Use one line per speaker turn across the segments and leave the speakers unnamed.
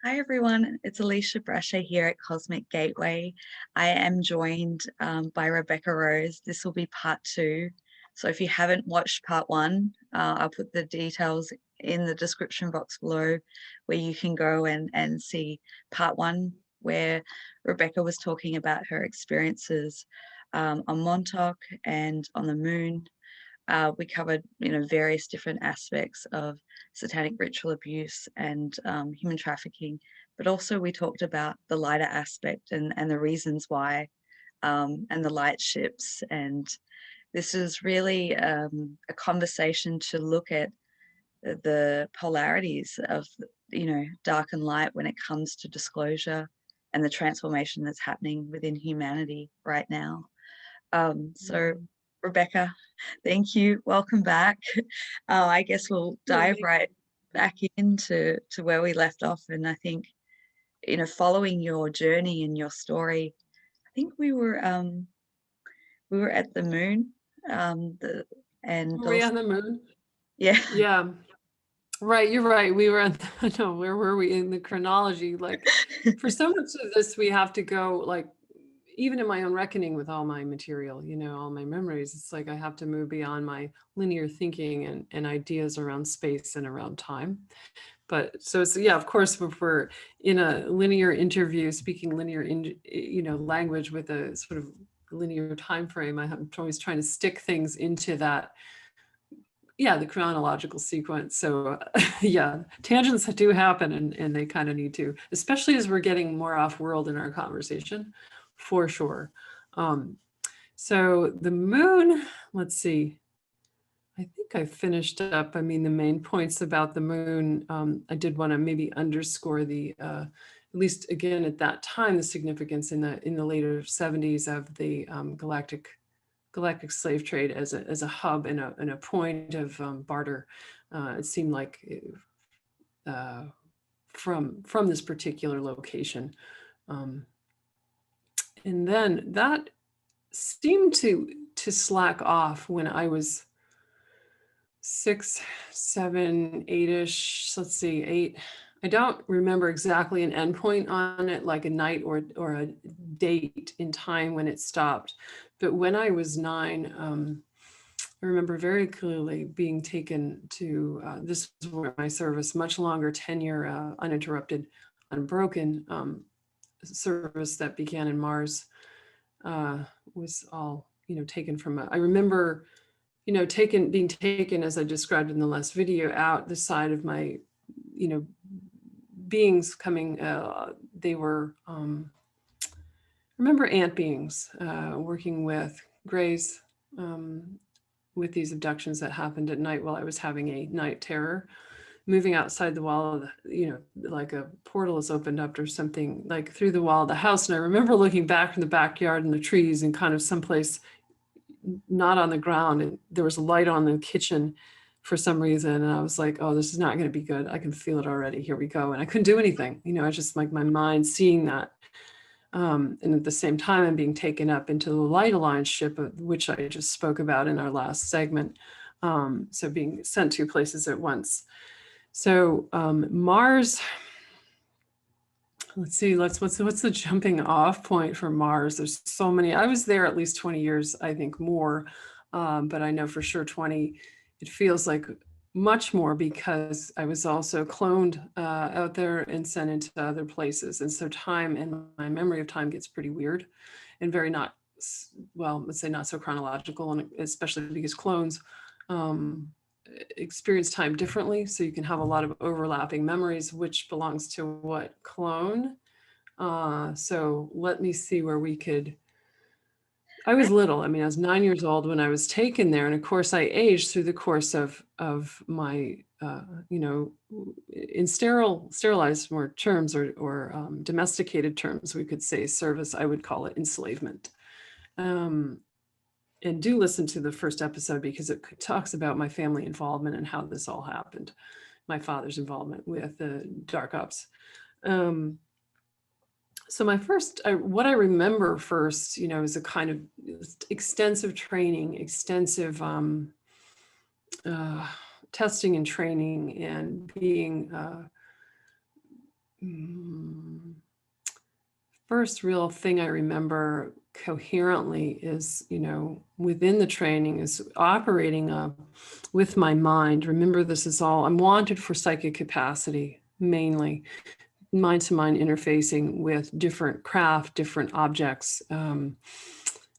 Hi everyone, it's Alicia Brasher here at Cosmic Gateway. I am joined by Rebecca Rose. This will be part two. So if you haven't watched part one, I'll put the details in the description box below where you can go and see part one, where Rebecca was talking about her experiences on Montauk and on the moon. We covered, various different aspects of satanic ritual abuse and human trafficking, but also we talked about the lighter aspect and the reasons why, and the light ships. And this is really a conversation to look at the polarities of, dark and light when it comes to disclosure and the transformation that's happening within humanity right now. So Rebecca, thank you. Welcome back. I guess we'll dive right back into where we left off. And I think, following your journey and your story, I think we were at the moon. And
Were we
Dulce,
on the moon?
yeah.
Yeah. Right, you're right. We were at no, where were we in the chronology? Like for so much of this, we have to go like even in my own reckoning with all my material, all my memories, it's like I have to move beyond my linear thinking and ideas around space and around time. But so it's, yeah, of course, if we're in a linear interview, speaking linear, language with a sort of linear time frame, I'm always trying to stick things into that, yeah, the chronological sequence. So yeah, tangents do happen and they kind of need to, especially as we're getting more off world in our conversation, for sure. So the moon, let's see. I think I finished up. I mean, the main points about the moon, I did want to maybe underscore the, at least again at that time, the significance in the later 70s of the galactic slave trade as a hub and a point of barter. It seemed like from this particular location, and then that seemed to slack off when I was 6, 7, 8-ish. Let's see, 8. I don't remember exactly an endpoint on it, like a night or a date in time when it stopped. But when I was 9, I remember very clearly being taken to, this was where my service, much longer tenure, uninterrupted, unbroken service that began in Mars, was all, taken from, I remember, being taken, as I described in the last video, out the side of my, beings coming, they were, remember ant beings working with grays, with these abductions that happened at night while I was having a night terror, moving outside the wall of the, like a portal is opened up or something, like through the wall of the house. And I remember looking back in the backyard and the trees and kind of someplace not on the ground, and there was a light on the kitchen for some reason, and I was like, oh, this is not going to be good. I can feel it already. Here we go. And I couldn't do anything. I was just like my mind seeing that. And at the same time, I'm being taken up into the Light Alliance ship, which I just spoke about in our last segment. So being sent 2 places at once. So Mars, let's see, what's the jumping off point for Mars? There's so many. I was there at least 20 years, I think more, but I know for sure 20, it feels like much more because I was also cloned out there and sent into other places. And so time and my memory of time gets pretty weird and very not, well, let's say not so chronological, and especially because clones experience time differently. So you can have a lot of overlapping memories, which belongs to what clone. So let me see where we could, I was little. I mean, I was 9 years old when I was taken there. And of course I aged through the course of my, in sterilized more terms or domesticated terms, we could say service, I would call it enslavement. And do listen to the first episode because it talks about my family involvement and how this all happened. My father's involvement with the dark ops. So my first, what I remember first, is a kind of extensive training, extensive testing and training, and being First real thing I remember coherently is, within the training is operating with my mind. Remember, this is all, I'm wanted for psychic capacity, mainly mind to mind interfacing with different craft, different objects,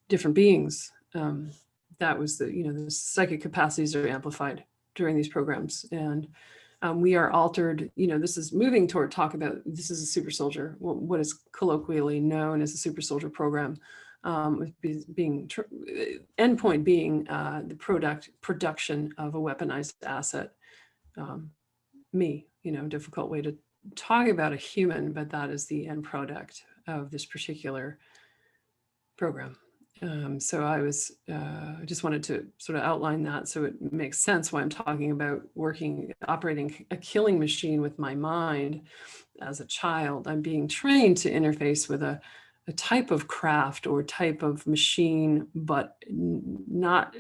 different beings. That was the psychic capacities are amplified during these programs. And we are altered, this is moving toward talk about, this is a super soldier, what is colloquially known as a super soldier program, with being endpoint being the production of a weaponized asset. Me, difficult way to talk about a human, but that is the end product of this particular program. So I just wanted to sort of outline that so it makes sense why I'm talking about operating a killing machine with my mind. As a child, I'm being trained to interface with a type of craft or type of machine, but not,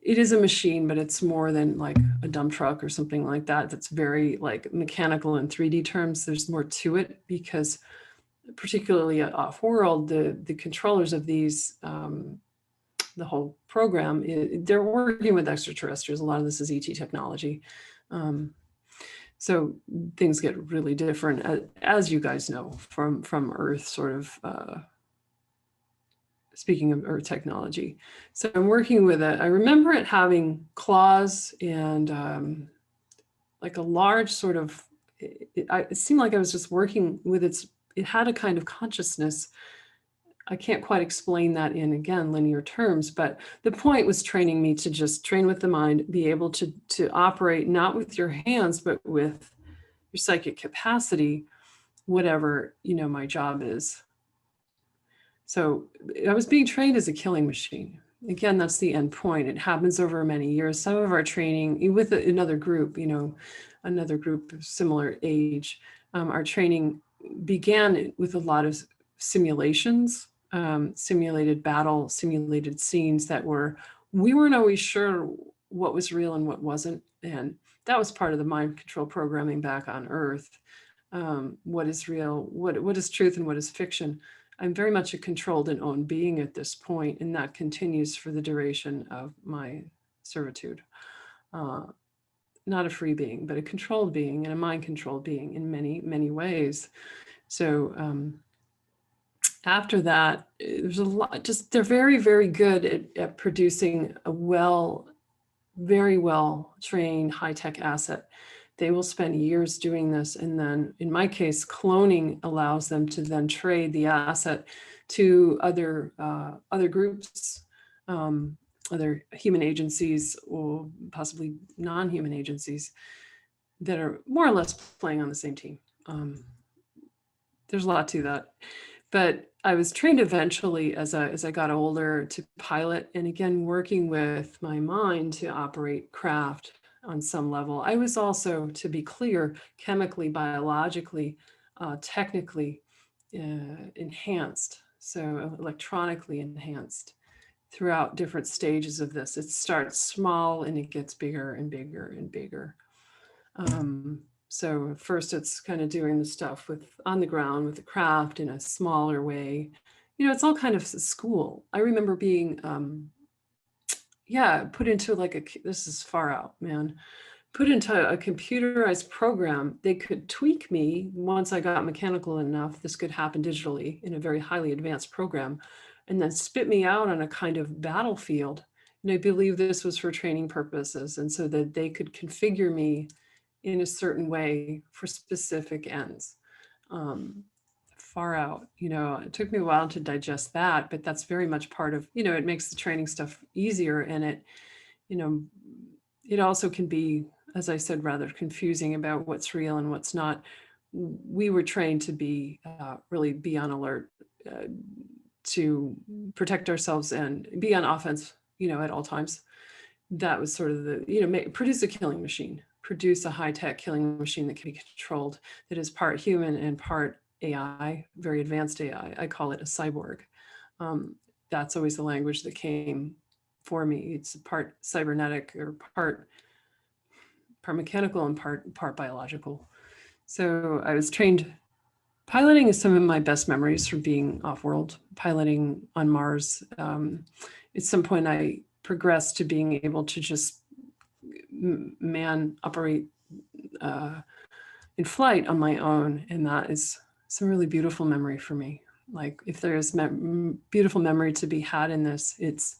it is a machine, but it's more than like a dump truck or something like that. That's very like mechanical in 3D terms. There's more to it because particularly off-world, the controllers of these, the whole program, they're working with extraterrestrials. A lot of this is ET technology. So things get really different, as you guys know, from Earth, sort of, speaking of Earth technology. So I'm working with it. I remember it having claws and like a large sort of, it seemed like I was just working with it had a kind of consciousness. I can't quite explain that in, again, linear terms, but the point was training me to just train with the mind, be able to operate not with your hands, but with your psychic capacity, whatever, my job is. So I was being trained as a killing machine. Again, that's the end point. It happens over many years. Some of our training with another group, another group of similar age, our training began with a lot of simulations, simulated battle, simulated scenes we weren't always sure what was real and what wasn't. And that was part of the mind control programming back on Earth. What is real, what is truth and what is fiction? I'm very much a controlled and owned being at this point, and that continues for the duration of my servitude. Not a free being, but a controlled being and a mind-controlled being in many, many ways. So after that, there's a lot, they're very, very good at producing a very well trained high-tech asset. They will spend years doing this. And then in my case, cloning allows them to then trade the asset to other groups, other human agencies, or possibly non-human agencies that are more or less playing on the same team. There's a lot to that. But I was trained eventually as I got older to pilot, and again, working with my mind to operate craft on some level. I was also, to be clear, chemically, biologically, technically enhanced, so electronically enhanced throughout different stages of this. It starts small and it gets bigger and bigger and bigger. So first it's kind of doing the stuff on the ground with the craft in a smaller way. It's all kind of school. I remember being, put into this is far out, man, put into a computerized program. They could tweak me once I got mechanical enough. This could happen digitally in a very highly advanced program, and then spit me out on a kind of battlefield. And I believe this was for training purposes. And so that they could configure me in a certain way for specific ends. Far out, it took me a while to digest that, but that's very much part of, it makes the training stuff easier. And it also can be, as I said, rather confusing about what's real and what's not. We were trained to really be on alert, to protect ourselves and be on offense, at all times. That was sort of the, produce a killing machine, produce a high-tech killing machine that can be controlled, that is part human and part AI, very advanced AI. I call it a cyborg. That's always the language that came for me. It's part cybernetic or part mechanical and part biological. So I was trained. Piloting is some of my best memories from being off-world, piloting on Mars. At some point, I progressed to being able to just operate in flight on my own, and that is some really beautiful memory for me. Like, if there is beautiful memory to be had in this, it's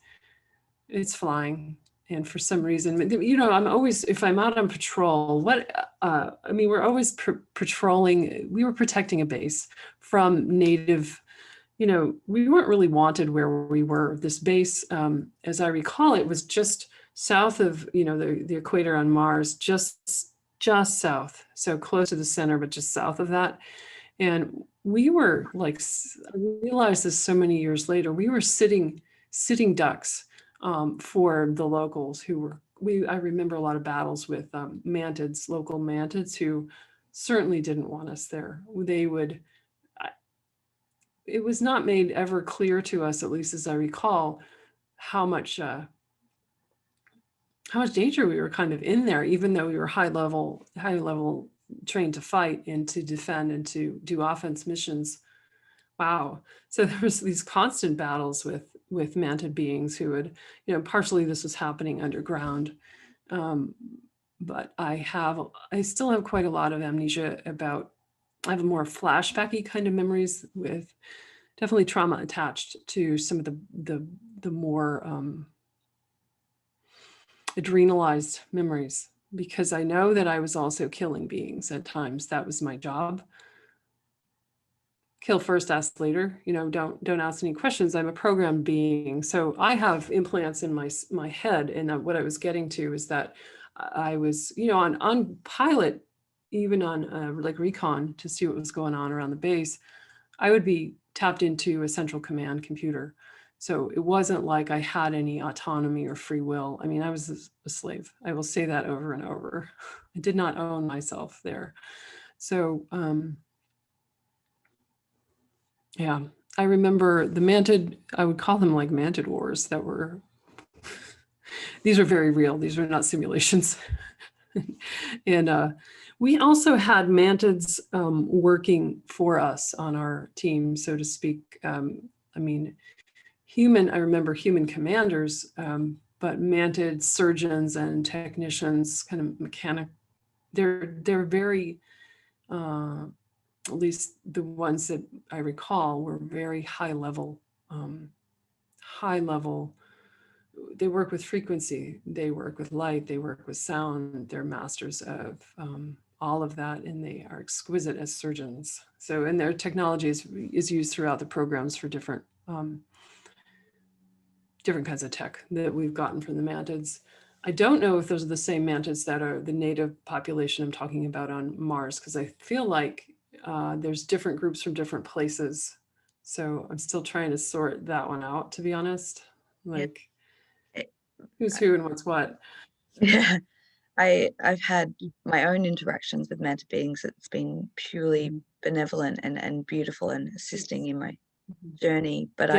flying. And for some reason, I'm always, if I'm out on patrol, we're always patrolling. We were protecting a base from native, we weren't really wanted where we were. This base, as I recall, it was just south of, the equator on Mars, just south. So close to the center, but just south of that. And we were like, I realized this so many years later, we were sitting ducks for the locals who were, I remember a lot of battles with mantids, local mantids, who certainly didn't want us there. They would, it was not made ever clear to us, at least as I recall, how much danger we were kind of in there, even though we were high level trained to fight and to defend and to do offense missions. Wow. So there was these constant battles with mantid beings who would, partially this was happening underground. But I still have quite a lot of amnesia about, I have a more flashbacky kind of memories with definitely trauma attached to some of the more adrenalized memories, because I know that I was also killing beings at times. That was my job. Kill first, ask later. Don't ask any questions. I'm a programmed being. So I have implants in my head. And what I was getting to is that I was, on pilot, even on like recon to see what was going on around the base, I would be tapped into a central command computer. So it wasn't like I had any autonomy or free will. I mean, I was a slave. I will say that over and over. I did not own myself there. So, yeah, I remember the mantid, I would call them like mantid wars that were, these are very real. These are not simulations. And we also had mantids working for us on our team, so to speak. I remember human commanders, but mantid surgeons and technicians, kind of mechanic, they're very, at least the ones that I recall, were very high level. They work with frequency, they work with light, they work with sound. They're masters of all of that, and they are exquisite as surgeons. So, and their technology is used throughout the programs for different kinds of tech that we've gotten from the mantids. I don't know if those are the same mantids that are the native population I'm talking about on Mars, because I feel like there's different groups from different places. So I'm still trying to sort that one out, to be honest. Like, who's who and what's what.
Yeah, I've had my own interactions with manta beings. It's been purely benevolent and beautiful and assisting in my journey. But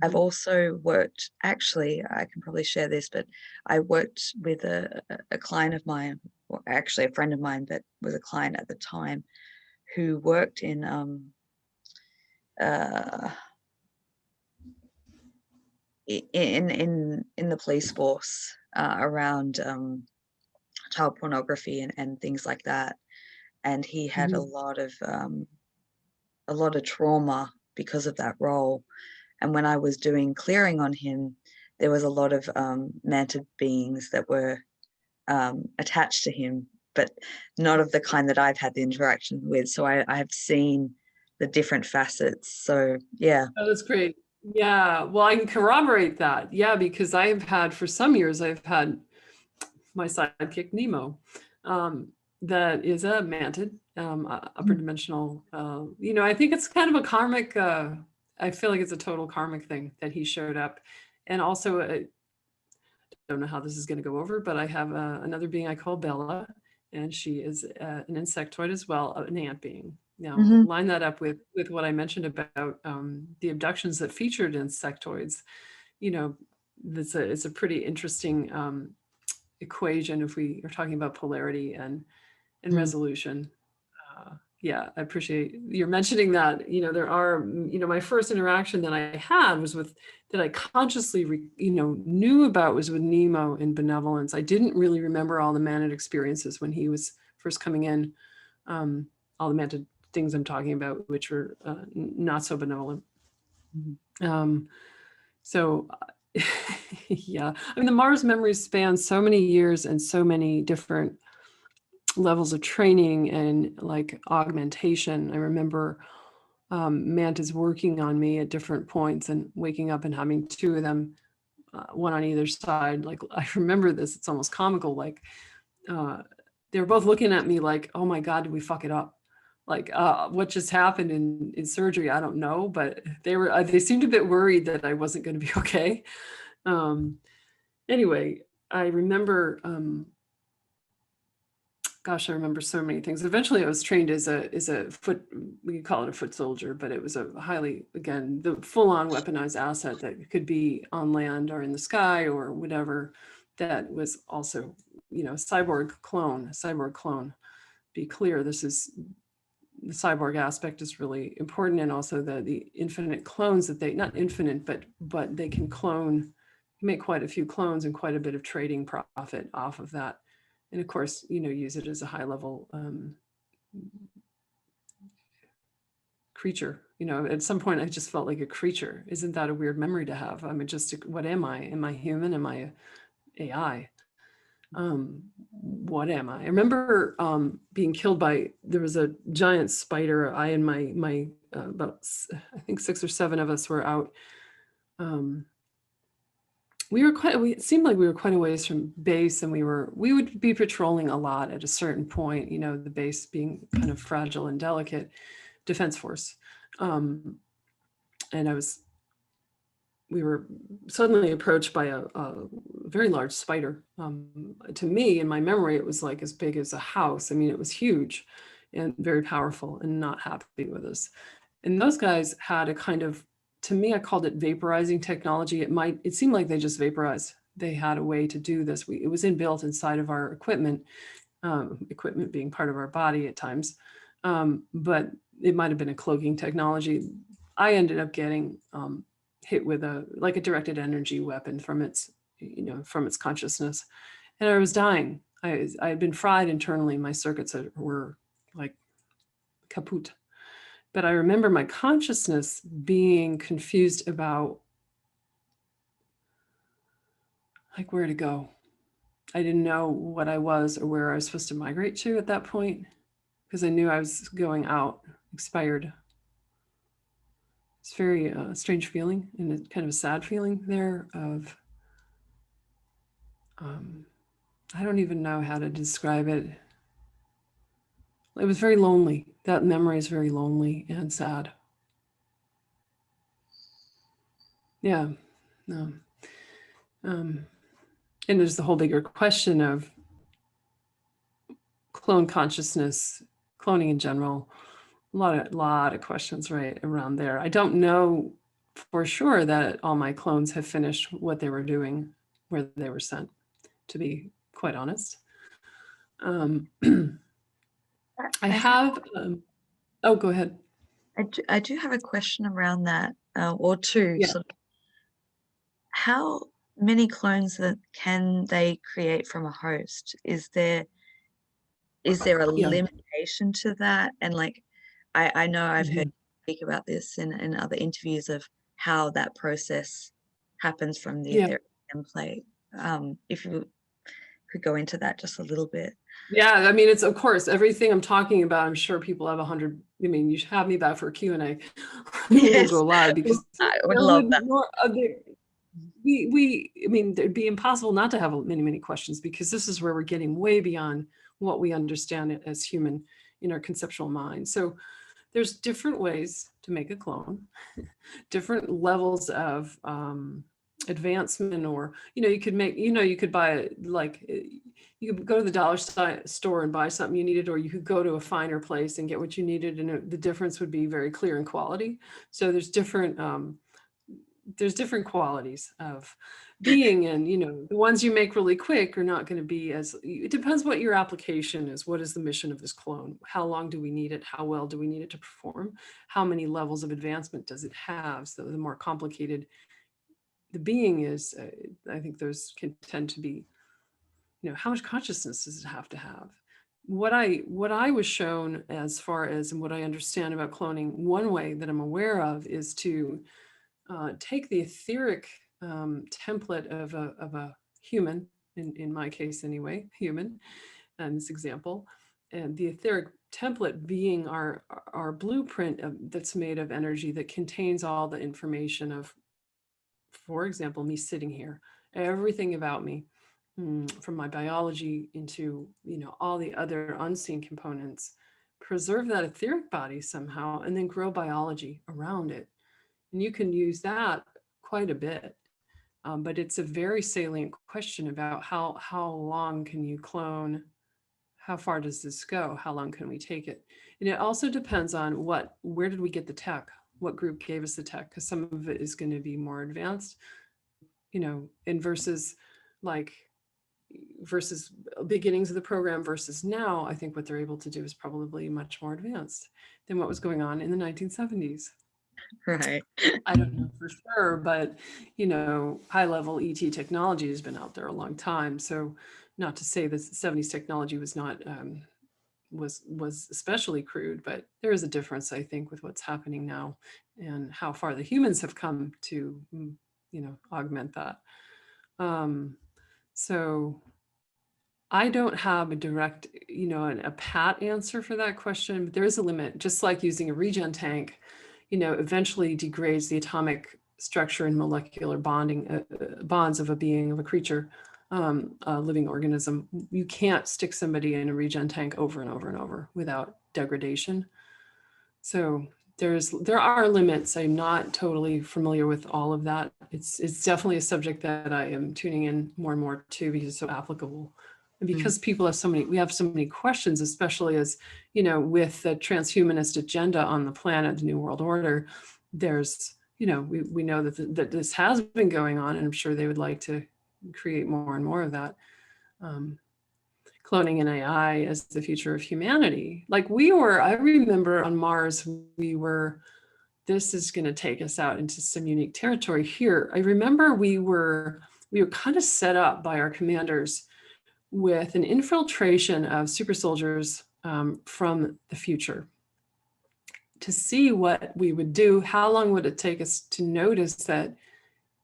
I've also worked, actually, I can probably share this, but I worked with a client of mine, or actually a friend of mine, but was a client at the time, who worked in the police force around child pornography and things like that. And he had a lot of trauma because of that role. And when I was doing clearing on him, there was a lot of mantid beings that were attached to him, but not of the kind that I've had the interaction with. So I have seen the different facets. So yeah.
Oh, that's great. Yeah, well, I can corroborate that. Yeah, because for some years, I've had my sidekick Nemo, that is a mantid, upper dimensional. I think it's kind of a karmic. I feel like it's a total karmic thing that he showed up, and also I don't know how this is going to go over, but I have another being I call Bella, and she is an insectoid as well, an ant being. Now, line that up with what I mentioned about the abductions that featured insectoids. It's a pretty interesting equation if we are talking about polarity and and resolution. Yeah, I appreciate you're mentioning that. There are, my first interaction that I had was with, that I consciously, knew about, was with Nemo in Benevolence. I didn't really remember all the mantid experiences when he was first coming in, all the mantid things I'm talking about, which were not so benevolent. So yeah, I mean, the Mars memories span so many years and so many different levels of training and like augmentation. I remember mantas working on me at different points and waking up and having two of them, one on either side. Like, I remember this, it's almost comical. Like they were both looking at me like, oh my God, did we fuck it up? Like what just happened in surgery? I don't know, but they seemed a bit worried that I wasn't going to be okay. Anyway, I remember, gosh, I remember so many things. Eventually I was trained as a foot, we could call it a foot soldier, but it was a highly, again, the full-on weaponized asset that could be on land or in the sky or whatever. That was also, cyborg clone. Be clear, this is, the cyborg aspect is really important, and also the infinite clones that they, not infinite, but they can clone, make quite a few clones and quite a bit of trading profit off of that. And of course, use it as a high level creature. At some point I just felt like a creature. Isn't that a weird memory to have? I mean, what am I? Am I human? Am I AI? What am I? I remember being killed by, there was a giant spider. I and my about, I think 6 or 7 of us were out. It seemed like we were quite a ways from base, and we would be patrolling a lot at a certain point, the base being kind of fragile and delicate defense force. And we were suddenly approached by a very large spider. To me, in my memory, it was like as big as a house. I mean, it was huge and very powerful and not happy with us. And those guys had a kind of, to me, I called it vaporizing technology. It seemed like they just vaporized. They had a way to do this. It was inbuilt inside of our equipment, equipment being part of our body at times. But it might've been a cloaking technology. I ended up getting hit with a directed energy weapon from its consciousness. And I was dying. I had been fried internally. My circuits were like kaput. But I remember my consciousness being confused about like where to go. I didn't know what I was or where I was supposed to migrate to at that point, because I knew I was going out, expired. It's very strange feeling, and a kind of a sad feeling there of, I don't even know how to describe it. It was very lonely. That memory is very lonely and sad. Yeah. No. And there's the whole bigger question of clone consciousness, cloning in general. A lot of questions right around there. I don't know for sure that all my clones have finished what they were doing where they were sent, to be quite honest. I have, oh, go ahead.
I do have a question around that, or two.
Yeah.
Sort of, how many clones can they create from a host? Is there a limitation to that? And like, I know I've heard you speak about this in other interviews of how that process happens from the etheric template. If you could go into that just a little bit.
Yeah, I mean, it's, of course, everything I'm talking about, I'm sure people have 100, I mean, you should have me back for a Q&A.
Yes.
We'll go live, because
I would love that.
I mean, it'd be impossible not to have many questions, because this is where we're getting way beyond what we understand as human in our conceptual mind. So there's different ways to make a clone, different levels of advancement, or, you could make, you could buy, like, you could go to the dollar store and buy something you needed, or you could go to a finer place and get what you needed, and the difference would be very clear in quality. So there's different qualities of, being, and the ones you make really quick are not going to be as, it depends what your application is. What is the mission of this clone? How long do we need it? How well do we need it to perform? How many levels of advancement does it have? So the more complicated the being is, I think those can tend to be, how much consciousness does it have to have? What I was shown, as far as, and what I understand about cloning, one way that I'm aware of is to take the etheric template of a human, in my case anyway, human, in this example, and the etheric template being our blueprint that's made of energy that contains all the information of, for example, me sitting here, everything about me, from my biology into all the other unseen components, preserve that etheric body somehow, and then grow biology around it. And you can use that quite a bit. But it's a very salient question about how long can you clone? How far does this go? How long can we take it? And it also depends on where did we get the tech? What group gave us the tech? Because some of it is going to be more advanced, and versus beginnings of the program versus now, I think what they're able to do is probably much more advanced than what was going on in the 1970s.
Right.
I don't know for sure, but high level ET technology has been out there a long time. So not to say that 70s technology was not was especially crude, but there is a difference, I think, with what's happening now and how far the humans have come to augment that. So I don't have a direct, a pat answer for that question, but there is a limit. Just like using a regen tank, eventually degrades the atomic structure and molecular bonds of a being, of a creature, a living organism. You can't stick somebody in a regen tank over and over and over without degradation. So there are limits. I'm not totally familiar with all of that. It's definitely a subject that I am tuning in more and more to, because it's so applicable. And because people have we have so many questions, especially as, with the transhumanist agenda on the planet, the New World Order, there's, we know that this has been going on, and I'm sure they would like to create more and more of that. Cloning and AI as the future of humanity. I remember on Mars, this is going to take us out into some unique territory here. I remember we were kind of set up by our commanders with an infiltration of super soldiers from the future to see what we would do. How long would it take us to notice that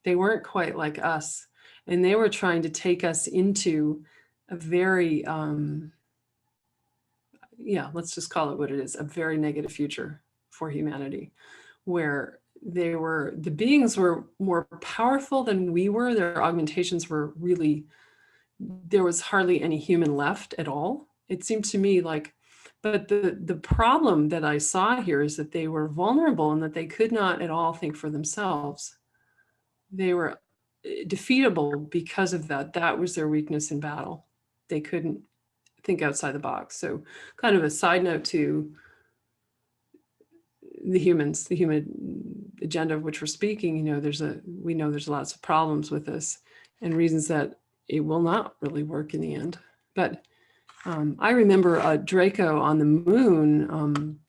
they weren't quite like us, and they were trying to take us into a very, let's just call it what it is, a very negative future for humanity, where the beings were more powerful than we were. Their augmentations were really, there was hardly any human left at all. It seemed to me like, but the problem that I saw here is that they were vulnerable and that they could not at all think for themselves. They were defeatable because of that. That was their weakness in battle. They couldn't think outside the box. So kind of a side note to the human agenda of which we're speaking, we know there's lots of problems with this and reasons that it will not really work in the end. But I remember Draco on the moon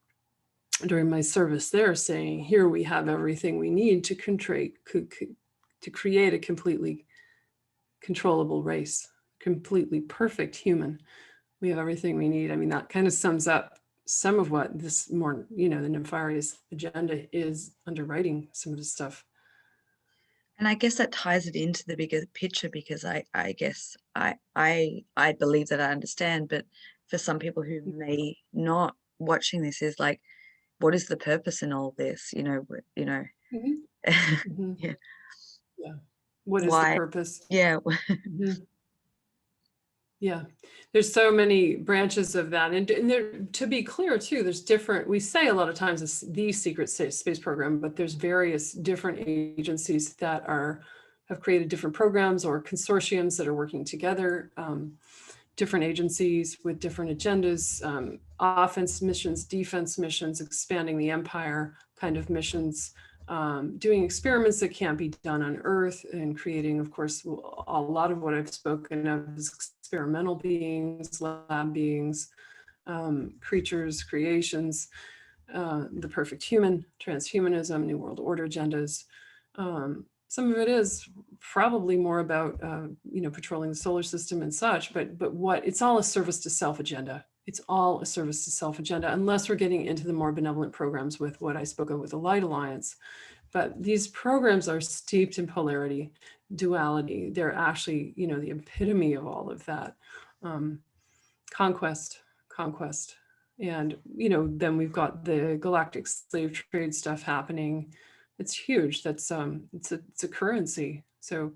during my service there saying, here we have everything we need to create a completely controllable race, completely perfect human. We have everything we need. I mean, that kind of sums up some of what this more, the nefarious agenda is underwriting some of this stuff.
And I guess that ties it into the bigger picture, because I guess I believe that I understand, but for some people who may not watching this is like, what is the purpose in all this?
Mm-hmm.
Yeah.
Yeah. What is the purpose?
Yeah.
Yeah, there's so many branches of that. And there, to be clear too, there's different, we say a lot of times it's the secret space program, but there's various different agencies that have created different programs or consortiums that are working together, different agencies with different agendas, offense missions, defense missions, expanding the empire kind of missions, doing experiments that can't be done on Earth, and creating, of course, a lot of what I've spoken of is experimental beings, lab beings, creatures, creations, the perfect human, transhumanism, New World Order agendas. Some of it is probably more about, patrolling the solar system and such, but what it's all a service to self agenda. It's all a service to self agenda, unless we're getting into the more benevolent programs with what I spoke of with the Light Alliance. But these programs are steeped in polarity, duality. They're actually, the epitome of all of that. Conquest. And, then we've got the galactic slave trade stuff happening. It's huge. That's it's a currency. So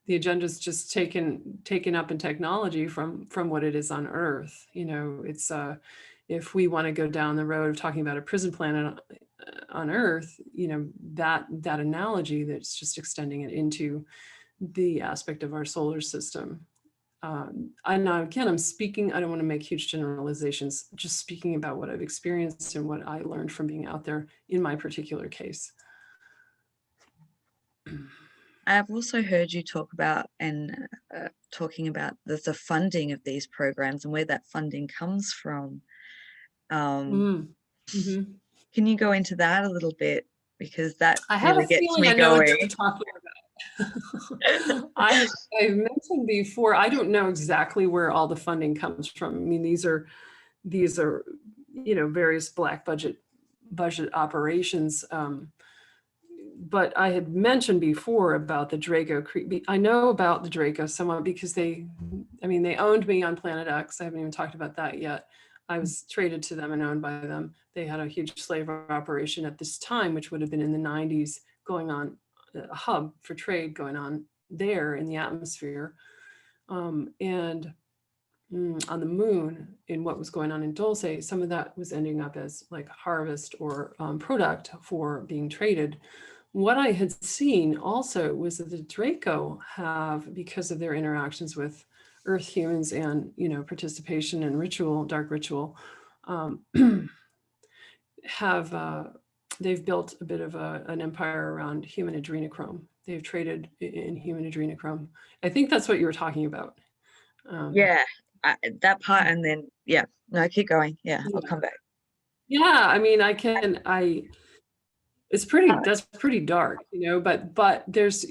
the agenda's just taken up in technology from what it is on Earth. It's if we want to go down the road of talking about a prison planet on Earth, that analogy, that's just extending it into the aspect of our solar system. And now, again, I'm speaking, I don't want to make huge generalizations, just speaking about what I've experienced and what I learned from being out there in my particular case.
I've also heard you talk about talking about the funding of these programs and where that funding comes from.
Mm-hmm.
Can you go into that a little bit? Because that
I have
really
a
gets
feeling
me
I know what
going.
you're talking about. I've mentioned before, I don't know exactly where all the funding comes from. I mean, these are various black budget operations. But I had mentioned before about the Draco. I know about the Draco somewhat because they owned me on Planet X. I haven't even talked about that yet. I was traded to them and owned by them. They had a huge slave operation at this time, which would have been in the 90s, going on, a hub for trade going on there in the atmosphere. And on the moon, in what was going on in Dulce, some of that was ending up as like harvest or product for being traded. What I had seen also was that the Draco have, because of their interactions with Earth humans and participation in ritual, dark ritual, they've built a bit of an empire around human adrenochrome. They've traded in human adrenochrome. I think that's what you were talking about.
Yeah, that part, and then no, keep going. I'll come back.
Yeah, I mean, that's pretty dark, but there's,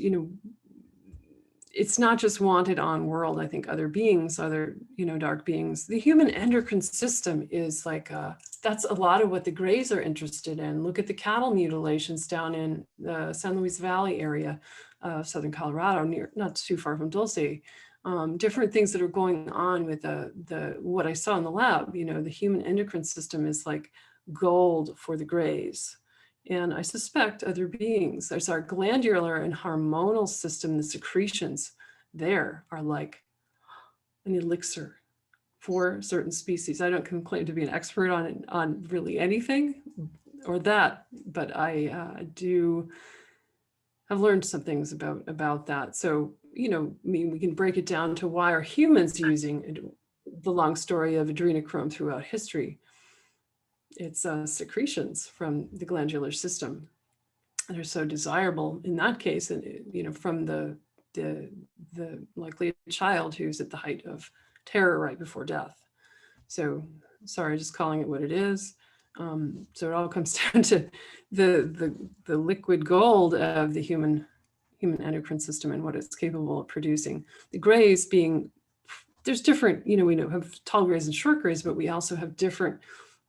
it's not just wanted on world. I think other beings, other, dark beings, the human endocrine system is like, that's a lot of what the Greys are interested in. Look at the cattle mutilations down in the San Luis Valley area of Southern Colorado, not too far from Dulce. Different things that are going on with what I saw in the lab. The human endocrine system is like gold for the Greys. And I suspect other beings, there's our glandular and hormonal system, the secretions there are like an elixir for certain species. I don't claim to be an expert on really anything or that, but I do have learned some things about that. So, we can break it down to why are humans using the long story of adrenochrome throughout history. It's secretions from the glandular system. They're so desirable in that case, and from the likely child who's at the height of terror right before death. So sorry, just calling it what it is. So it all comes down to the liquid gold of the human endocrine system and what it's capable of producing. The Greys being, there's different, we have tall Greys and short Greys, but we also have different,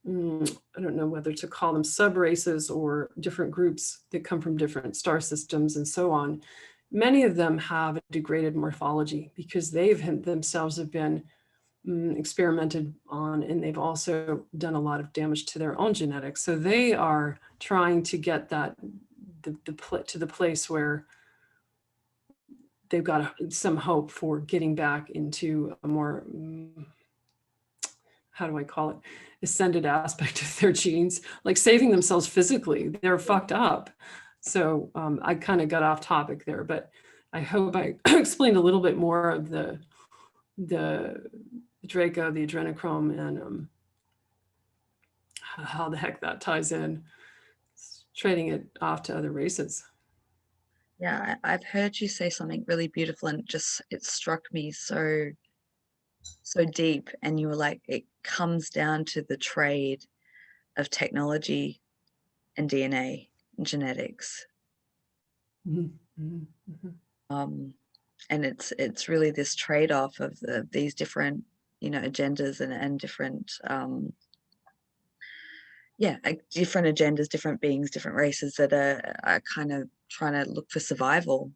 I don't know whether to call them sub-races or different groups that come from different star systems and so on. Many of them have a degraded morphology because themselves have been experimented on, and they've also done a lot of damage to their own genetics. So they are trying to get that to the place where they've got some hope for getting back into a more, how do I call it, ascended aspect of their genes, like saving themselves physically. They're fucked up. So I kind of got off topic there, but I hope I explained a little bit more of the Draco, the adrenochrome, and how the heck that ties in. It's trading it off to other races.
Yeah, I've heard you say something really beautiful, and it struck me so deep. And you were like, it comes down to the trade of technology and DNA and genetics. And it's really this trade-off of these different, agendas and different different agendas, different beings, different races that are kind of trying to look for survival,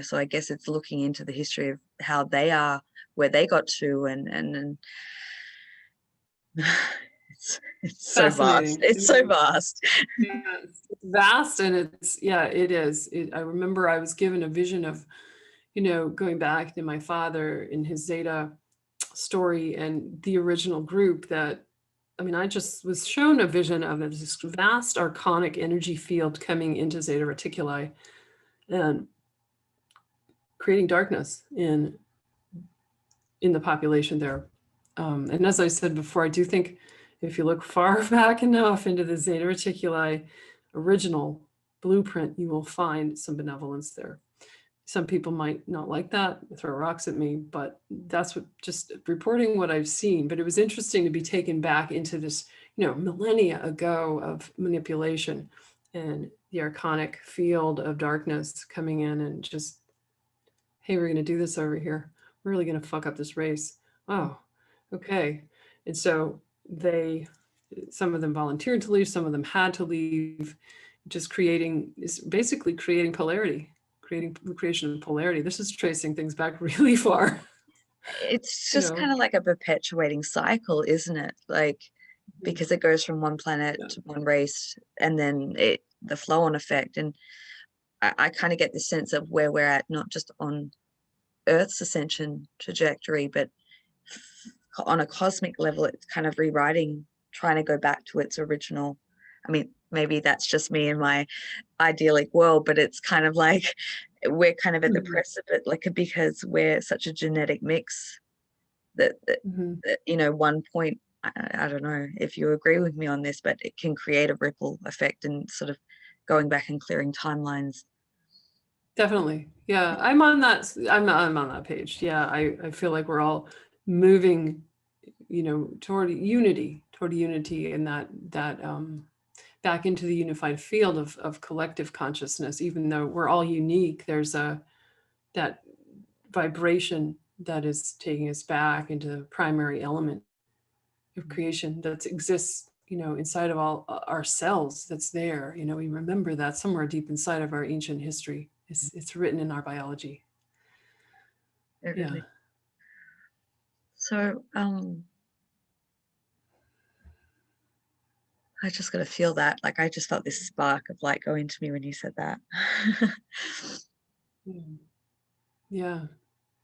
so I guess it's looking into the history of how they are, where they got to, and it's so vast.
Fascinating.
It's so vast.
Yeah, it's vast, and it is. I remember I was given a vision of, going back to my father in his Zeta story and the original group that, I just was shown a vision of this vast archonic energy field coming into Zeta Reticuli and creating darkness in the population there. And as I said before, I do think if you look far back enough into the Zeta Reticuli original blueprint, you will find some benevolence there. Some people might not like that, throw rocks at me, but that's just reporting what I've seen. But it was interesting to be taken back into this, millennia ago of manipulation and the archonic field of darkness coming in and just, hey, we're going to do this over here. We're really going to fuck up this race. Oh, okay. And so some of them volunteered to leave, some of them had to leave, just basically creating polarity, creating the creation of polarity. This is tracing things back really far.
It's just kind of like a perpetuating cycle, isn't it? Like, because it goes from one planet to one race, and then the flow-on effect. And I kind of get the sense of where we're at, not just on Earth's ascension trajectory, but on a cosmic level, it's kind of rewriting, trying to go back to its original. Maybe that's just me in my idyllic world, but it's kind of like we're kind of at the precipice, because we're such a genetic mix that one point, I don't know if you agree with me on this, but it can create a ripple effect and sort of going back and clearing timelines.
Definitely. Yeah. I'm on that page. Yeah. I feel like we're all moving, toward unity and that back into the unified field of collective consciousness. Even though we're all unique, there's that vibration that is taking us back into the primary element of creation that exists, inside of all our cells. That's there. We remember that somewhere deep inside of our ancient history. It's written in our biology.
Really. So I just got to feel that. Like, I just felt this spark of light go into me when you said that.
Yeah.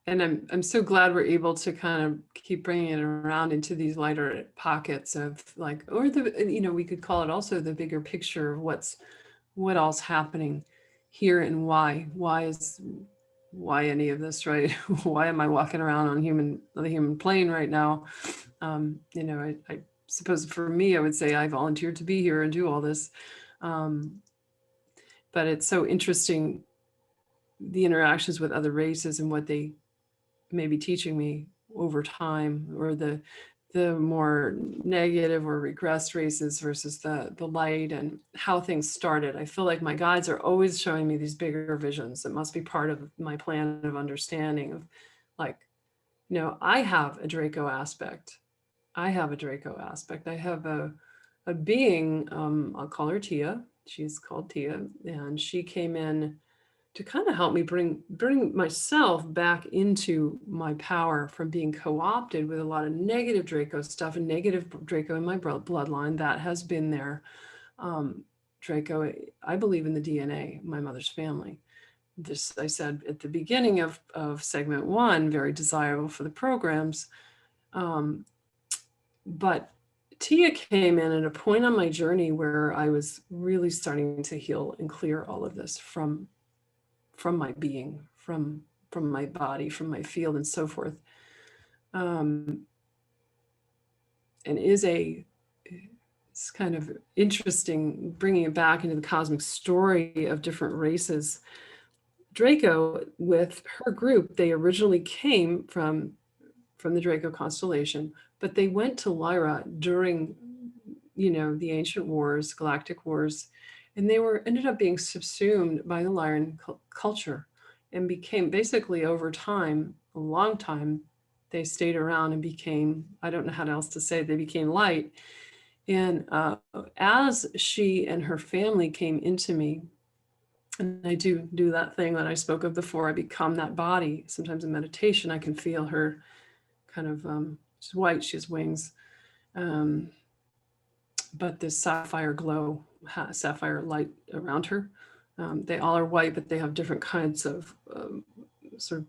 And I'm so glad we're able to kind of keep bringing it around into these lighter pockets of or we could call it also the bigger picture of what all's happening here and why any of this, right? Why am I walking around on the human plane right now? I suppose for me, I would say I volunteered to be here and do all this. But it's so interesting, the interactions with other races and what they may be teaching me over time, or the more negative or regressed races versus the light, and how things started. I feel like my guides are always showing me these bigger visions that must be part of my plan of understanding of I have a Draco aspect. I have a being, I'll call her Tia. She's called Tia, and she came in to kind of help me bring myself back into my power from being co-opted with a lot of negative Draco stuff and negative Draco in my bloodline that has been there. Draco, I believe in the DNA, my mother's family. This, I said at the beginning of segment 1, very desirable for the programs. But Tia came in at a point on my journey where I was really starting to heal and clear all of this from my being, from my body, from my field, and so forth. And is a it's kind of interesting bringing it back into the cosmic story of different races. Draco, with her group, they originally came from the Draco constellation, but they went to Lyra during, the ancient wars, galactic wars, and they ended up being subsumed by the Lyran culture and became basically over time, a long time, they stayed around and became, I don't know how else to say, they became light. And as she and her family came into me, and I do that thing that I spoke of before, I become that body. Sometimes in meditation, I can feel her kind of, she's white, she has wings, but this sapphire glow, sapphire light around her. They all are white, but they have different kinds of sort of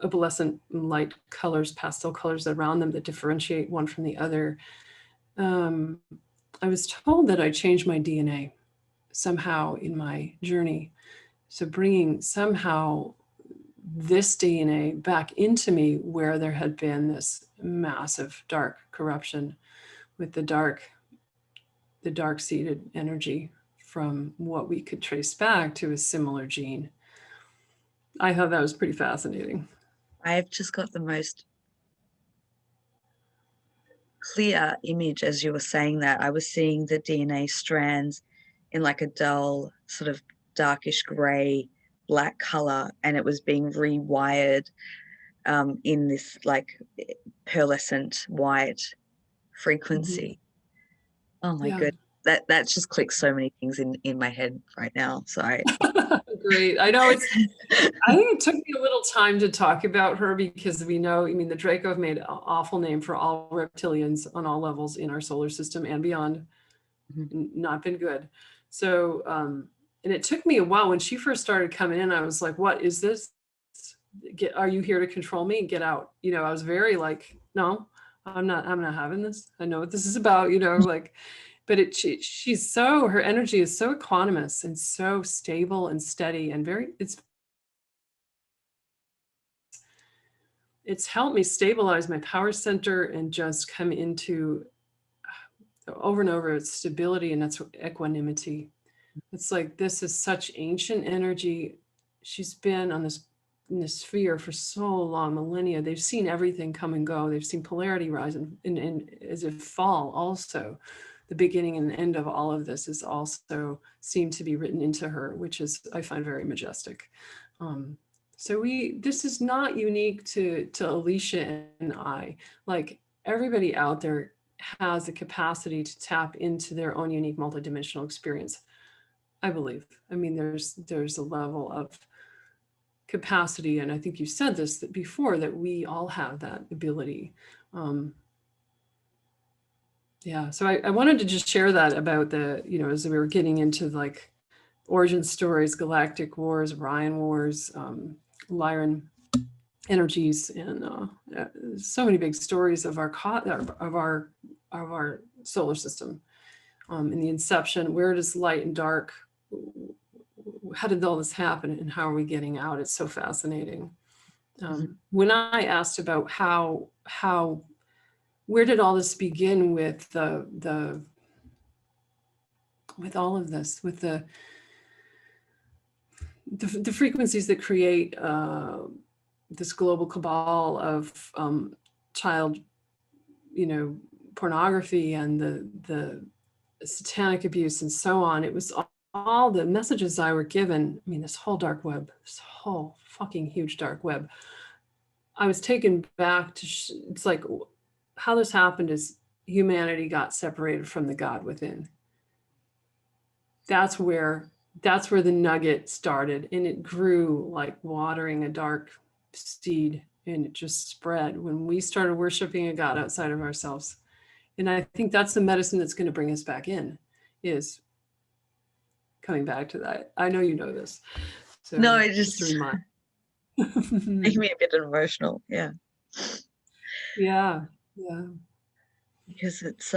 opalescent light colors, pastel colors around them that differentiate one from the other. I was told that I changed my DNA somehow in my journey. So bringing somehow this DNA back into me where there had been this massive dark corruption with the dark-seated energy from what we could trace back to a similar gene. I thought that was pretty fascinating.
I've just got the most clear image as you were saying that. I was seeing the DNA strands in like a dull, sort of darkish gray, black color, and it was being rewired in this like pearlescent white frequency. Oh my
Yeah.
that just clicks so many things in my head right now. Sorry.
Great. I know I think it took me a little time to talk about her because we know, I mean, the Draco have made an awful name for all reptilians on all levels in our solar system and beyond. Not been good. So, and it took me a while when she first started coming in. I was like, what is this? Are you here to control me? Get out. I was very like, no, I'm not having this. I know what this is about, like, but she's her energy is so equanimous and so stable and steady and it's helped me stabilize my power center and just come into over and over its stability and its equanimity. It's like, this is such ancient energy. She's been on in this sphere for so long, millennia. They've seen everything come and go. They've seen polarity rise and as if fall also. The beginning and end of all of this is also seemed to be written into her, which is, I find, very majestic. So this is not unique to Alicia and I. Like, everybody out there has the capacity to tap into their own unique multidimensional experience, I believe. I mean, there's a level of capacity, and I think you said this before, that we all have that ability. Yeah, so I wanted to just share that about as we were getting into like origin stories, galactic wars, Orion wars, Lyran energies, and so many big stories of our solar system. In the inception, where does light and dark, how did all this happen and how are we getting out? It's so fascinating. When I asked about where did all this begin with with all of this, with the frequencies that create this global cabal of child, pornography and the satanic abuse and so on. It was all the messages I were given. I mean, this whole dark web, this whole fucking huge dark web. I was taken back to, it's like, how this happened is humanity got separated from the God within. That's where the nugget started, and it grew like watering a dark seed, and it just spread when we started worshiping a God outside of ourselves. And I think that's the medicine that's going to bring us back in, is coming back to that. I know you know this. So
No, it just
a reminder.
making me a bit emotional. Yeah.
Yeah.
Because it's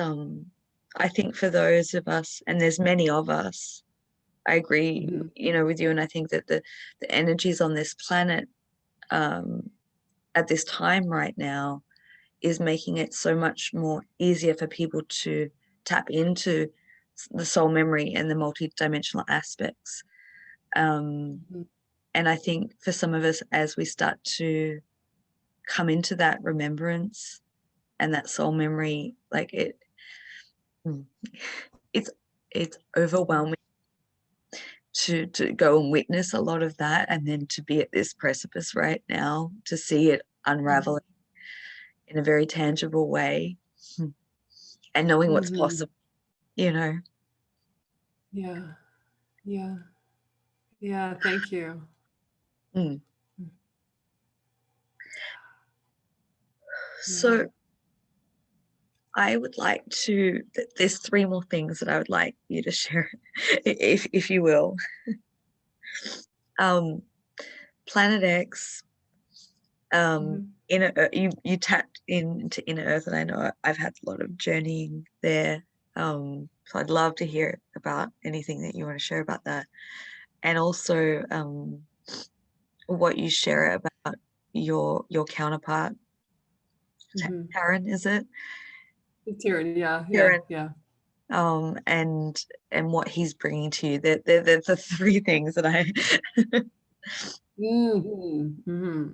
I think for those of us, and there's many of us, I agree, with you, and I think that the energies on this planet at this time right now is making it so much more easier for people to tap into the soul memory and the multidimensional aspects.
Mhm.
And I think for some of us, as we start to come into that remembrance and that soul memory, like it's it's overwhelming to go and witness a lot of that, and then to be at this precipice right now, to see it unraveling in a very tangible way, and knowing what's
Mhm.
possible, you know.
Yeah. Yeah. Yeah. Thank you.
Mm.
Yeah.
So I would like to, there's three more things that I would like you to share, if you will. Um, Planet X,
Mhm.
you tapped into Inner Earth, and I know I've had a lot of journeying there. So I'd love to hear about anything that you want to share about that, and also what you share about your counterpart,
Mhm.
Karen, is it?
It's here. Yeah. Yeah.
Karen,
Yeah.
um, and and what he's bringing to you. They're the three things that I.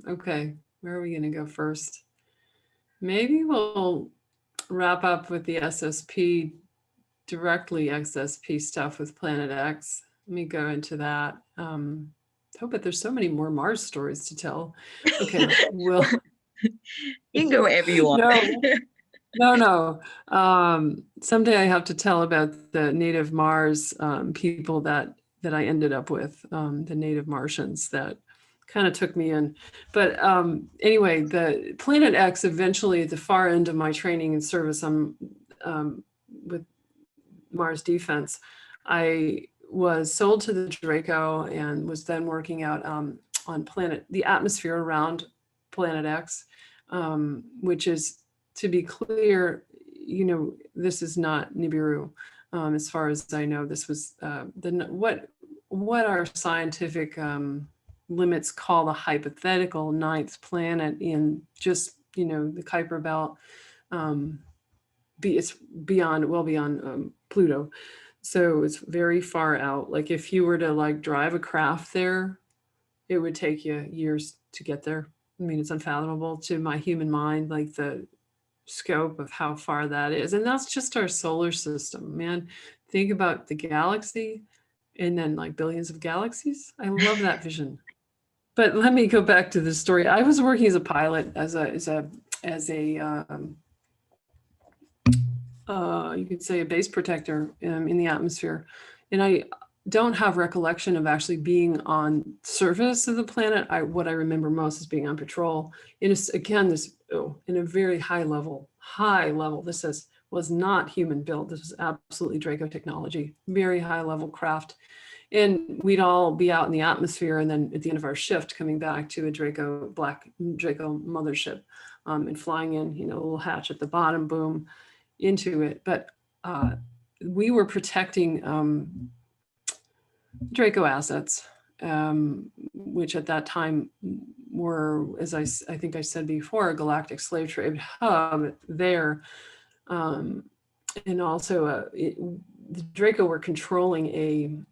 Okay. Where are we going to go first? Maybe we'll wrap up with the SSP, directly XSP stuff with Planet X. Let me go into that. Oh, but there's so many more Mars stories to tell. Okay, well,
You can go wherever you want.
no, no. Someday I have to tell about the native Mars people that I ended up with, the native Martians that kind of took me in. But anyway, the Planet X, eventually at the far end of my training and service, I'm with Mars Defense. I was sold to the Draco and was then working out on the atmosphere around Planet X, which is, to be clear, this is not Nibiru. As far as I know, this was what our scientific limits call the hypothetical ninth planet in just the Kuiper Belt. It's well beyond Pluto, so it's very far out. Like if you were to like drive a craft there, it would take you years to get there. I mean, it's unfathomable to my human mind, like the scope of how far that is. And that's just our solar system, man. Think about the galaxy and then like billions of galaxies. I love that vision. But let me go back to the story. I was working as a pilot, as a you could say a base protector in the atmosphere. And I don't have recollection of actually being on surface of the planet. What I remember most is being on patrol. In a very high level. This was not human built. This was absolutely Draco technology, very high level craft. And we'd all be out in the atmosphere, and then at the end of our shift, coming back to a black Draco mothership, and flying in, a little hatch at the bottom, boom, into it. But we were protecting Draco assets, which at that time were, as I think I said before, a galactic slave trade hub there. And also the Draco were controlling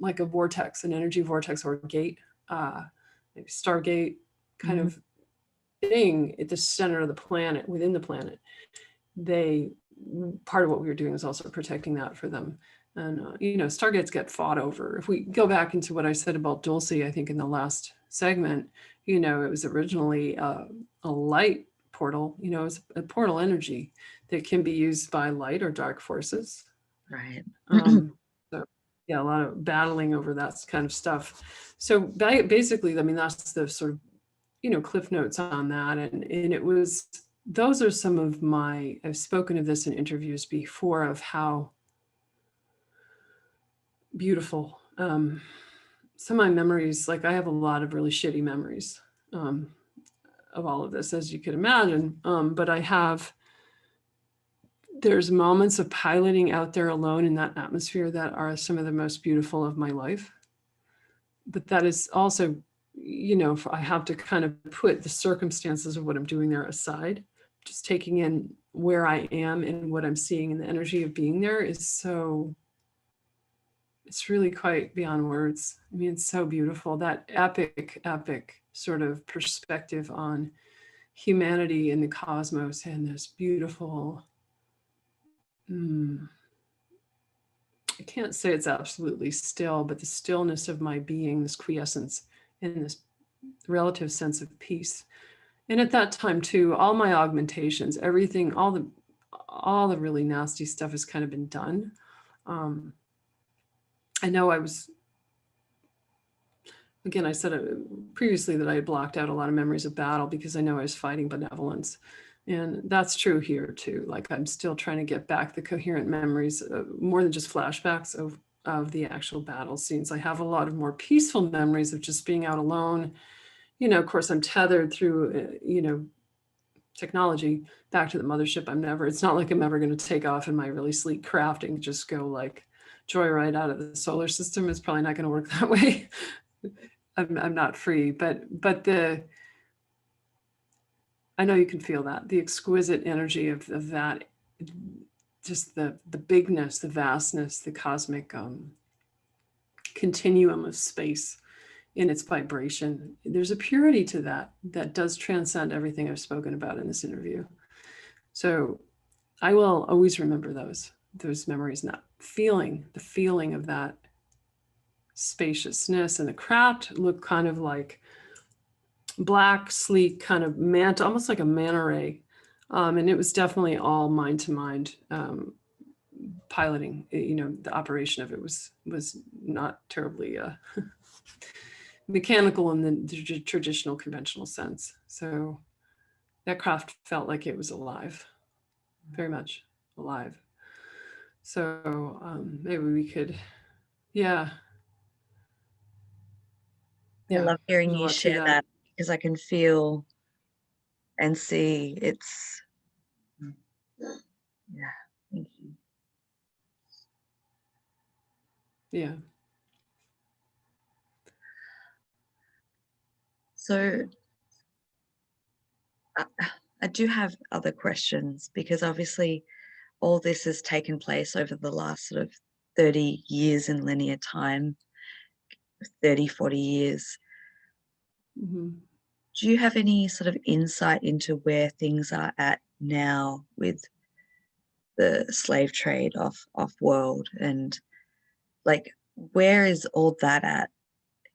like a vortex, an energy vortex or a gate, like Stargate kind of thing at the center of the planet, within the planet. Part of what we were doing was also protecting that for them. And, Stargates get fought over. If we go back into what I said about Dulce, I think in the last segment, it was originally a light portal, it was a portal energy that can be used by light or dark forces.
Right.
So yeah, a lot of battling over that kind of stuff. So basically, I mean, that's the sort of, cliff notes on that. And those are some of I've spoken of this in interviews before, of how beautiful some of my memories, like I have a lot of really shitty memories of all of this, as you could imagine. But there's moments of piloting out there alone in that atmosphere that are some of the most beautiful of my life. But that is also, I have to kind of put the circumstances of what I'm doing there aside just taking in where I am and what I'm seeing, and the energy of being there is so, it's really quite beyond words. I mean, it's so beautiful, that epic sort of perspective on humanity and the cosmos, and this beautiful, I can't say it's absolutely still, but the stillness of my being, this quiescence and this relative sense of peace. And at that time too, all my augmentations, everything, all the really nasty stuff has kind of been done. I know I was, again, I said previously that I had blocked out a lot of memories of battle because I know I was fighting benevolence. And that's true here too. Like, I'm still trying to get back the coherent memories, more than just flashbacks of the actual battle scenes. I have a lot of more peaceful memories of just being out alone. You know, of course, I'm tethered through, technology back to the mothership. It's not like I'm ever going to take off in my really sleek craft and just go like joyride out of the solar system. It's probably not going to work that way. I'm not free, but I know you can feel that, the exquisite energy of that, just the bigness, the vastness, the cosmic continuum of space in its vibration. There's a purity to that does transcend everything I've spoken about in this interview. So I will always remember those memories, and the feeling of that spaciousness. And the craft looked kind of like black, sleek, kind of mantle, almost like a manta ray. And it was definitely all mind to mind piloting. The operation of it was not terribly mechanical in the traditional conventional sense. So that craft felt like it was alive, very much alive. So maybe we could, yeah.
I love hearing
there's a
you
lot to
share that, because I can feel and see it's, yeah, thank you.
Yeah.
So I do have other questions, because obviously all this has taken place over the last sort of 30 years in linear time, 30, 40 years.
Mm-hmm.
Do you have any sort of insight into where things are at now with the slave trade off world, and like, where is all that at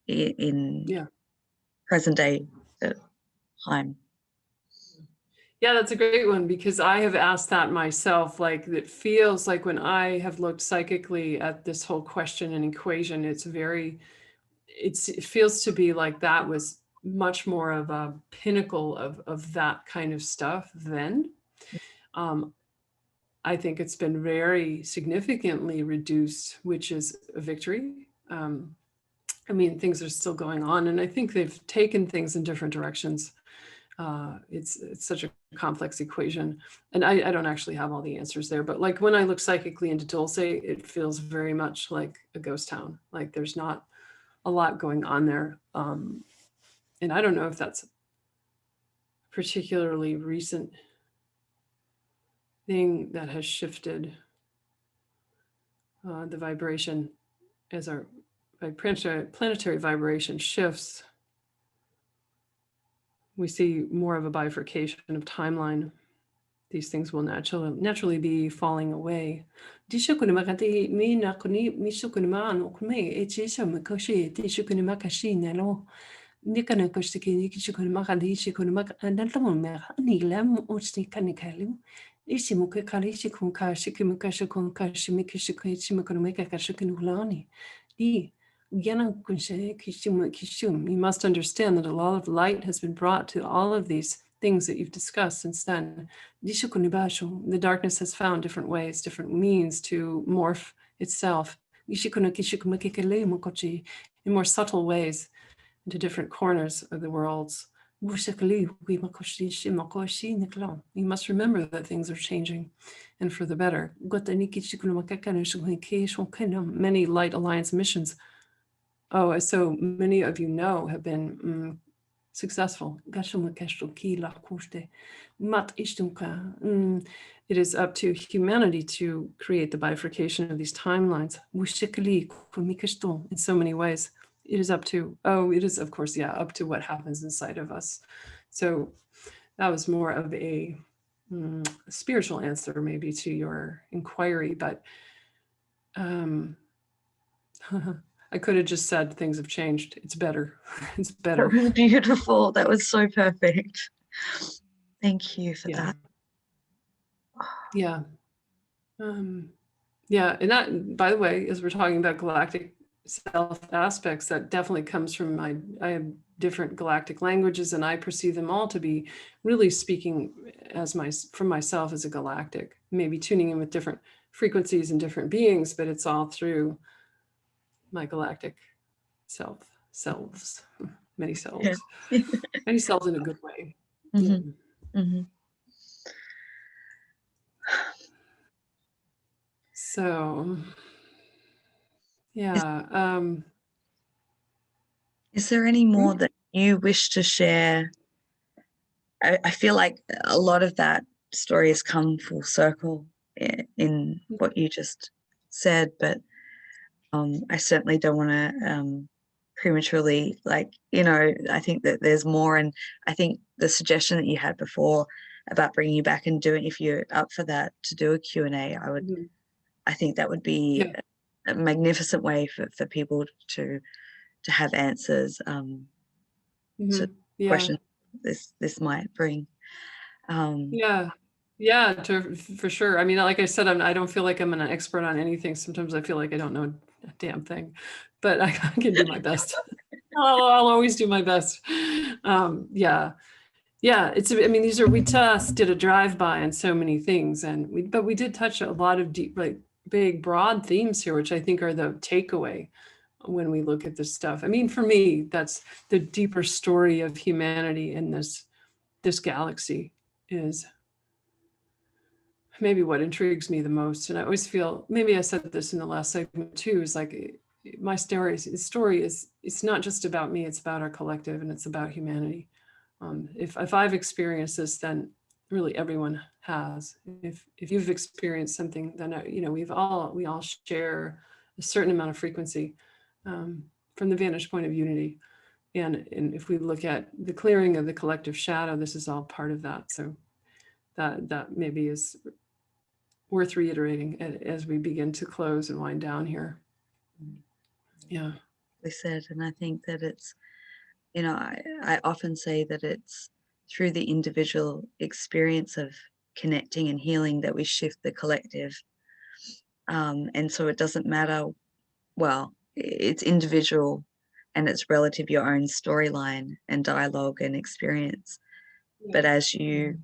in present day time?
Yeah, that's a great one, because I have asked that myself. Like, it feels like when I have looked psychically at this whole question and equation, it feels to be like that was much more of a pinnacle of that kind of stuff then. I think it's been very significantly reduced, which is a victory. I mean, things are still going on, and I think they've taken things in different directions. It's such a complex equation, and I don't actually have all the answers there, but like when I look psychically into Dulce, it feels very much like a ghost town. Like, there's not a lot going on there. And I don't know if that's a particularly recent thing that has shifted the vibration as our planetary vibration shifts. We see more of a bifurcation of timeline. These things will naturally be falling away. You must understand that a lot of light has been brought to all of these things that you've discussed since then. The darkness has found different ways, different means to morph itself in more subtle ways into different corners of the worlds. You must remember that things are changing, and for the better. Many Light Alliance missions, so many of you know, have been successful. It is up to humanity to create the bifurcation of these timelines in so many ways. It is up to, it is, of course, up to what happens inside of us. So that was more of a spiritual answer maybe to your inquiry, but I could have just said things have changed. It's better. It's better.
That was beautiful. That was so perfect. Thank you for that.
Yeah. Yeah. And that, by the way, as we're talking about galactic self aspects, that definitely comes from I have different galactic languages, and I perceive them all to be really speaking from myself as a galactic, maybe tuning in with different frequencies and different beings, but it's all through my galactic selves, many selves, many selves in a good way.
Mm-hmm. Mm-hmm.
So, yeah.
Is there any more that you wish to share? I feel like a lot of that story has come full circle in what you just said, but I certainly don't want to prematurely, I think that there's more. And I think the suggestion that you had before about bringing you back and doing, if you're up for that, to do a Q&A, I think that would be a magnificent way for people to have answers to questions this might bring.
For sure. I mean, like I said, I don't feel like I'm an expert on anything. Sometimes I feel like I don't know a damn thing, but I can do my best. I'll always do my best. We just did a drive-by on so many things, but we did touch a lot of deep, like big, broad themes here, which I think are the takeaway when we look at this stuff. I mean, for me, that's the deeper story of humanity in this galaxy is maybe what intrigues me the most. And I always feel, maybe I said this in the last segment too, is like my story is, it's not just about me, it's about our collective, and it's about humanity. If I've experienced this, then really everyone has. If you've experienced something, then we all share a certain amount of frequency from the vantage point of unity. And if we look at the clearing of the collective shadow, this is all part of that. So that maybe is worth reiterating as we begin to close and wind down here. Yeah.
They said, and I think that it's, I often say that it's through the individual experience of connecting and healing that we shift the collective. And so it doesn't matter, well, it's individual and it's relative, your own storyline and dialogue and experience. But as you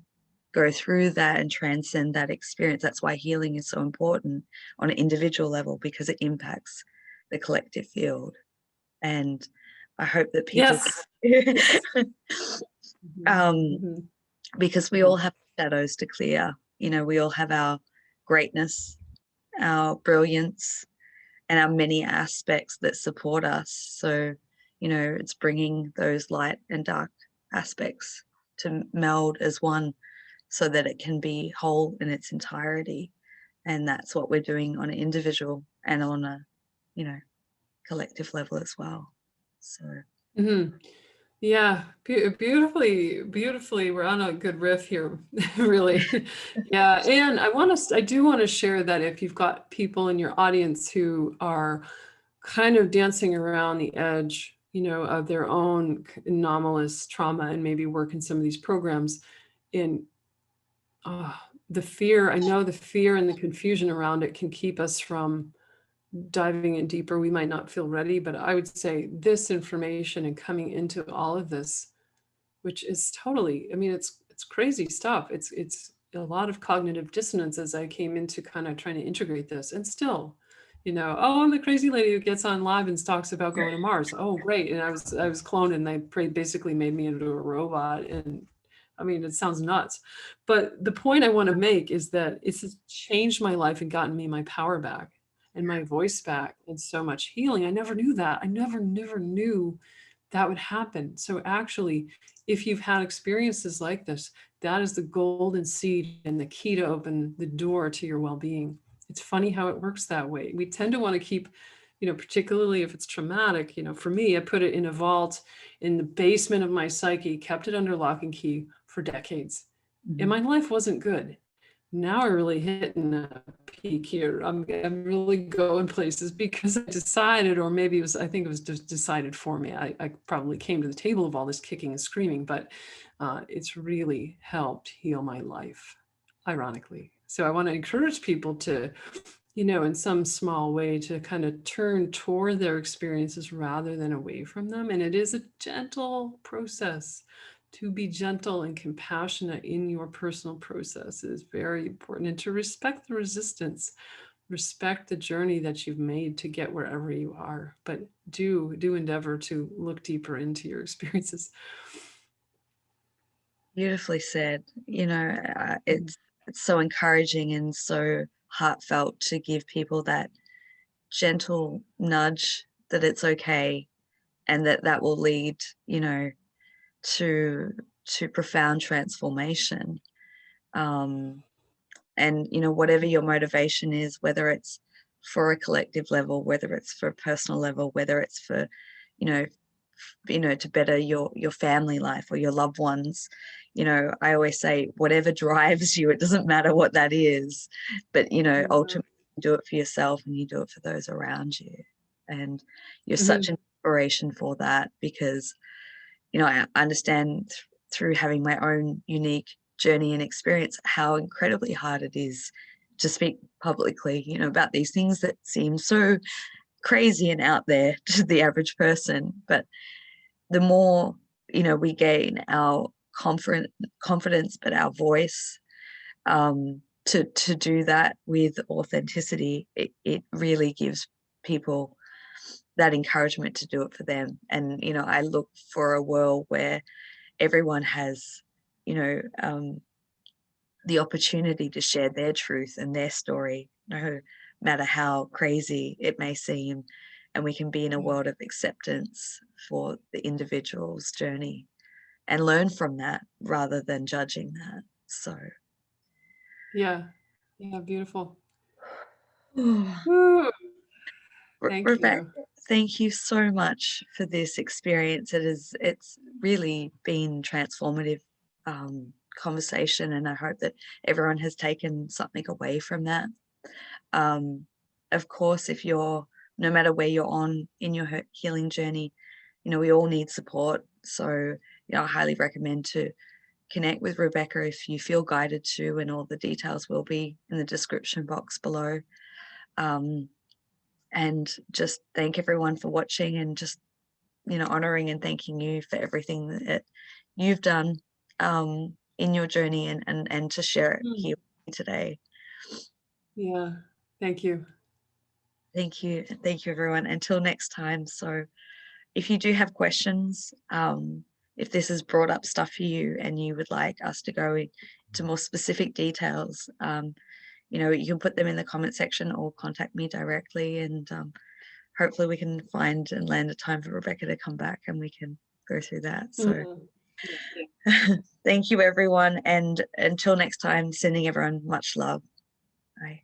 go through that and transcend that experience, that's why healing is so important on an individual level, because it impacts the collective field. And I hope that people because we all have shadows to clear. We all have our greatness, our brilliance, and our many aspects that support us. So, it's bringing those light and dark aspects to meld as one so that it can be whole in its entirety. And that's what we're doing on an individual and on a, collective level as well. So.
Yeah, beautifully. We're on a good riff here, really. Yeah, and I do want to share that if you've got people in your audience who are kind of dancing around the edge, of their own anomalous trauma and maybe work in some of these programs, in the fear, I know the fear and the confusion around it can keep us from diving in deeper. We might not feel ready, but I would say this information and coming into all of this, which is totally, it's crazy stuff. It's a lot of cognitive dissonance as I came into kind of trying to integrate this, and still, I'm the crazy lady who gets on live and talks about going to Mars. Oh, great. And I was cloned, and they basically made me into a robot. And it sounds nuts, but the point I want to make is that it's changed my life and gotten me my power back and my voice back and so much healing. I never knew that. I never knew that would happen. So actually, if you've had experiences like this, that is the golden seed and the key to open the door to your well-being. It's funny how it works that way. We tend to want to keep, particularly if it's traumatic, for me, I put it in a vault in the basement of my psyche, kept it under lock and key for decades. And my life wasn't good. Now I'm really hitting a peak here. I'm really going places because I decided, or maybe I think it was just decided for me. I probably came to the table of all this kicking and screaming, but it's really helped heal my life, ironically. So I want to encourage people to, in some small way, to kind of turn toward their experiences rather than away from them. And it is a gentle process. To be gentle and compassionate in your personal process is very important, and to respect the resistance, respect the journey that you've made to get wherever you are, but do endeavor to look deeper into your experiences.
Beautifully said. It's so encouraging and so heartfelt to give people that gentle nudge that it's okay, and that will lead, to profound transformation. And whatever your motivation is, whether it's for a collective level, whether it's for a personal level, whether it's for, you know, to better your family life or your loved ones, I always say, whatever drives you, it doesn't matter what that is, but ultimately you do it for yourself and you do it for those around you. And you're such an inspiration for that, because I understand through having my own unique journey and experience how incredibly hard it is to speak publicly, about these things that seem so crazy and out there to the average person. But the more, we gain our confidence, but our voice, to do that with authenticity, it really gives people that encouragement to do it for them. And I look for a world where everyone has the opportunity to share their truth and their story, no matter how crazy it may seem, and we can be in a world of acceptance for the individual's journey and learn from that rather than judging that. So
yeah, beautiful. Woo. Thank
Rebecca,
you.
thank you so much for this experience. It's really been transformative conversation, and I hope that everyone has taken something away from that. Of course, if you're, no matter where you're on in your healing journey, we all need support. So I highly recommend to connect with Rebecca if you feel guided to, and all the details will be in the description box below. And just thank everyone for watching, and just honoring and thanking you for everything that you've done in your journey, and to share it here today.
Yeah, thank you.
Thank you everyone. Until next time. So if you do have questions, if this has brought up stuff for you and you would like us to go into more specific details, you can put them in the comment section or contact me directly, and hopefully we can find and land a time for Rebecca to come back and we can go through that. So thank you everyone, and until next time, sending everyone much love. Bye.